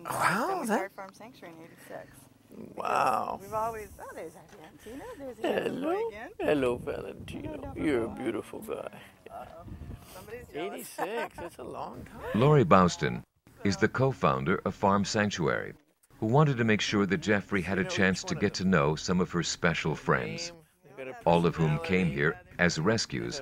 Wow, we that... started Farm Sanctuary in '86. Wow. We've always, oh, there's Valentino. There's the Hello. boy again. Hello, Valentino. Hello, You're a boy. beautiful guy. Somebody's jealous. 86, that's a long time. Lorri Bauston is the co-founder of Farm Sanctuary, who wanted to make sure that Jeffrey had a chance to get to know some of her special friends, all of whom came here as rescues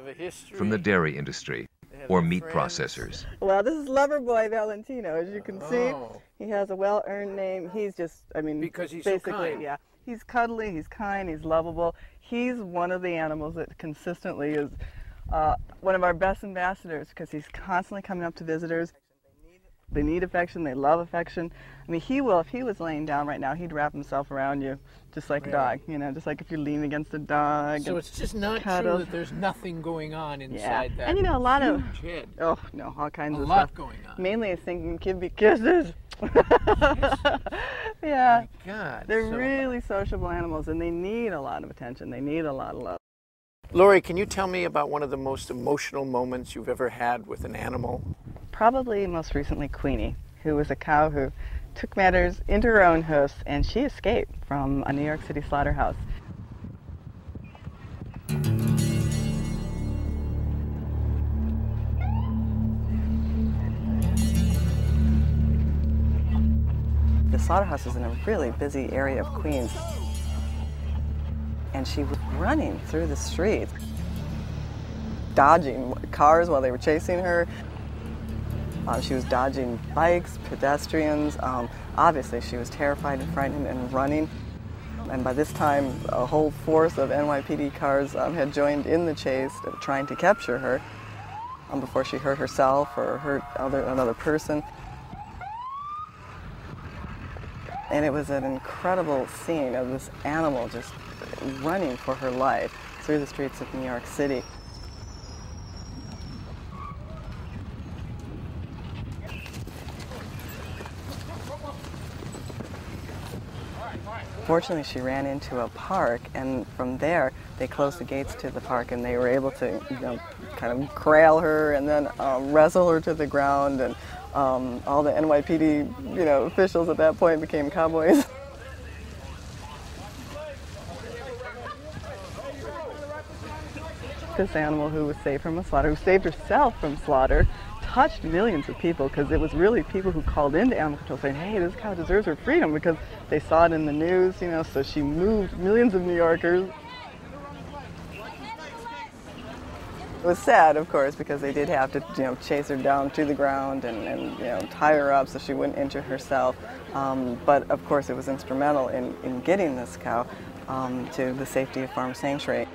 from the dairy industry or meat processors. Well, this is Loverboy Valentino, as you can see. Oh. He has a well-earned name. He's just, I mean, Because he's so basically, kind. yeah. He's cuddly, he's kind, he's lovable. He's one of the animals that consistently is one of our best ambassadors because he's constantly coming up to visitors. They need affection, they love affection. I mean, he will, if he was laying down right now, he'd wrap himself around you just like a dog, you know, just like if you're leaning against a dog. So it's just not cuddle. true that there's nothing going on inside that. And you know, a lot of, huge head. oh no, all kinds of A lot stuff. going on. Mainly I think kid be kisses. Yeah. My God. They're so... really sociable animals and they need a lot of attention. They need a lot of love. Lorri, can you tell me about one of the most emotional moments you've ever had with an animal? Probably most recently Queenie, who was a cow who took matters into her own hoofs and she escaped from a New York City slaughterhouse. The slaughterhouse is in a really busy area of Queens. And she was running through the streets, dodging cars while they were chasing her. She was dodging bikes, pedestrians. Obviously, she was terrified and frightened and running. And by this time, a whole force of NYPD cars had joined in the chase, trying to capture her before she hurt herself or hurt another person. And it was an incredible scene of this animal just running for her life through the streets of New York City. Fortunately, she ran into a park, and from there, they closed the gates to the park, and they were able to, you know, kind of corral her and then wrestle her to the ground, and all the NYPD, you know, officials at that point became cowboys. This animal who was saved from a slaughter, who saved herself from slaughter, touched millions of people because it was really people who called into animal control saying, hey, this cow deserves her freedom because they saw it in the news, you know, so she moved millions of New Yorkers. It was sad, of course, because they did have to, you know, chase her down to the ground and you know, tie her up so she wouldn't injure herself. But of course, it was instrumental in getting this cow to the safety of Farm Sanctuary.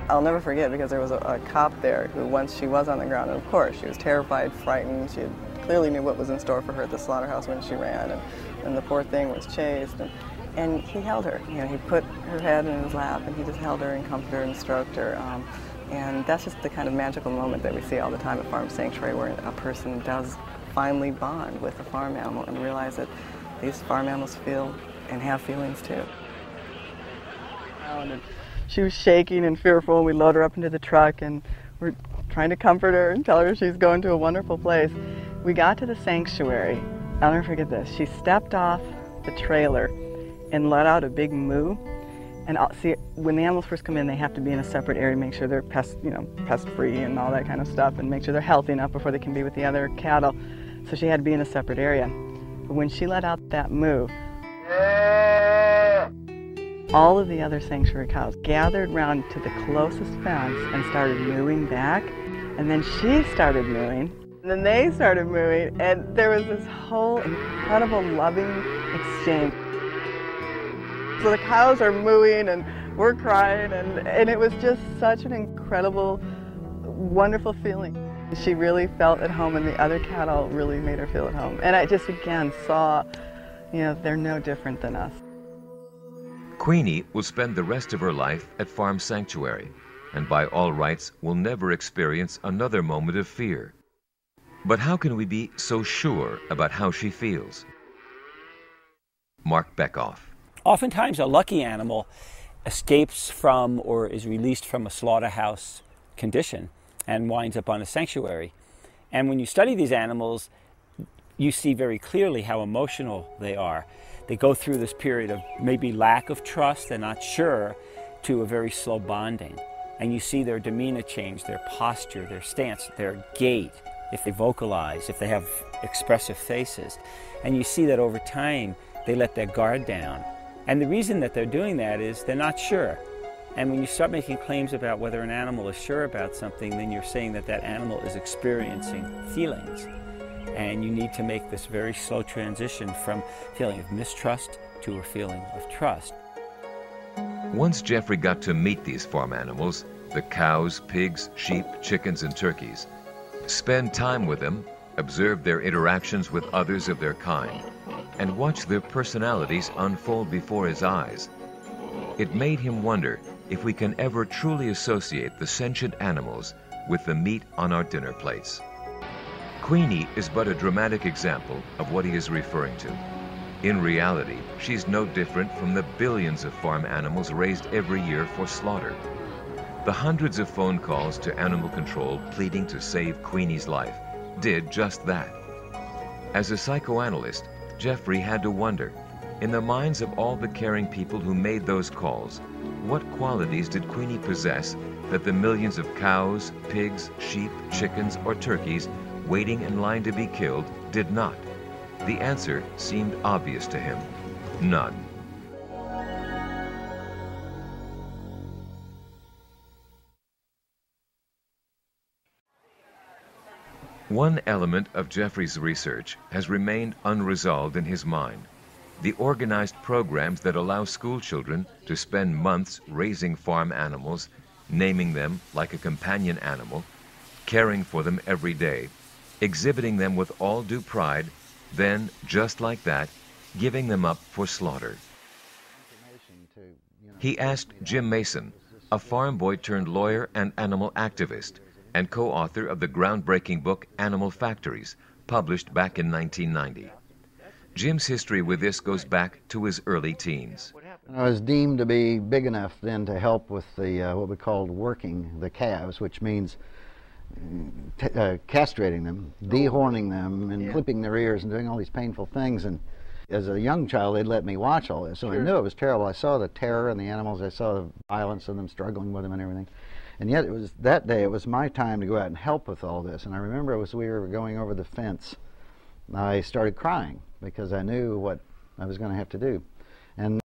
I'll never forget because there was a cop there who, once she was on the ground, and of course she was terrified, frightened. She clearly knew what was in store for her at the slaughterhouse when she ran, and the poor thing was chased. And he held her. You know, he put her head in his lap, and he just held her and comforted her and stroked her. And that's just the kind of magical moment that we see all the time at Farm Sanctuary, where a person does finally bond with a farm animal and realize that these farm animals feel and have feelings too. And she was shaking and fearful, and we load her up into the truck, and we're trying to comfort her and tell her she's going to a wonderful place. We got to the sanctuary. I'll never forget this. She stepped off the trailer and let out a big moo. And see, when the animals first come in, they have to be in a separate area, make sure they're pest-free and all that kind of stuff, and make sure they're healthy enough before they can be with the other cattle. So she had to be in a separate area. But when she let out that moo, all of the other sanctuary cows gathered round to the closest fence and started mooing back. And then she started mooing. And then they started mooing. And there was this whole incredible loving exchange. So the cows are mooing and we're crying. And it was just such an incredible, wonderful feeling. She really felt at home, and the other cattle really made her feel at home. And I just, again, saw, you know, they're no different than us. Queenie will spend the rest of her life at Farm Sanctuary, and by all rights will never experience another moment of fear. But how can we be so sure about how she feels? Marc Bekoff. Oftentimes a lucky animal escapes from or is released from a slaughterhouse condition and winds up on a sanctuary. And when you study these animals, you see very clearly how emotional they are. They go through this period of maybe lack of trust, they're not sure, to a very slow bonding. And you see their demeanor change, their posture, their stance, their gait, if they vocalize, if they have expressive faces. And you see that over time, they let their guard down. And the reason that they're doing that is they're not sure. And when you start making claims about whether an animal is sure about something, then you're saying that that animal is experiencing feelings. And you need to make this very slow transition from a feeling of mistrust to a feeling of trust. Once Jeffrey got to meet these farm animals, the cows, pigs, sheep, chickens, and turkeys, spend time with them, observe their interactions with others of their kind, and watch their personalities unfold before his eyes, it made him wonder if we can ever truly associate the sentient animals with the meat on our dinner plates. Queenie is but a dramatic example of what he is referring to. In reality, she's no different from the billions of farm animals raised every year for slaughter. The hundreds of phone calls to animal control pleading to save Queenie's life did just that. As a psychoanalyst, Jeffrey had to wonder, in the minds of all the caring people who made those calls, what qualities did Queenie possess that the millions of cows, pigs, sheep, chickens, or turkeys waiting in line to be killed did not? The answer seemed obvious to him: none. One element of Jeffrey's research has remained unresolved in his mind: the organized programs that allow school children to spend months raising farm animals, naming them like a companion animal, caring for them every day, exhibiting them with all due pride, then, just like that, giving them up for slaughter. He asked Jim Masson, a farm boy turned lawyer and animal activist, and co-author of the groundbreaking book Animal Factories, published back in 1990. Jim's history with this goes back to his early teens. I was deemed to be big enough then to help with the what we called working the calves, which means castrating them, dehorning them, and clipping their ears and doing all these painful things. And as a young child, they'd let me watch all this, so I knew it was terrible. I saw the terror in the animals, I saw the violence of them, struggling with them and everything. And yet it was that day, it was my time to go out and help with all this. And I remember as we were going over the fence, I started crying because I knew what I was going to have to do. And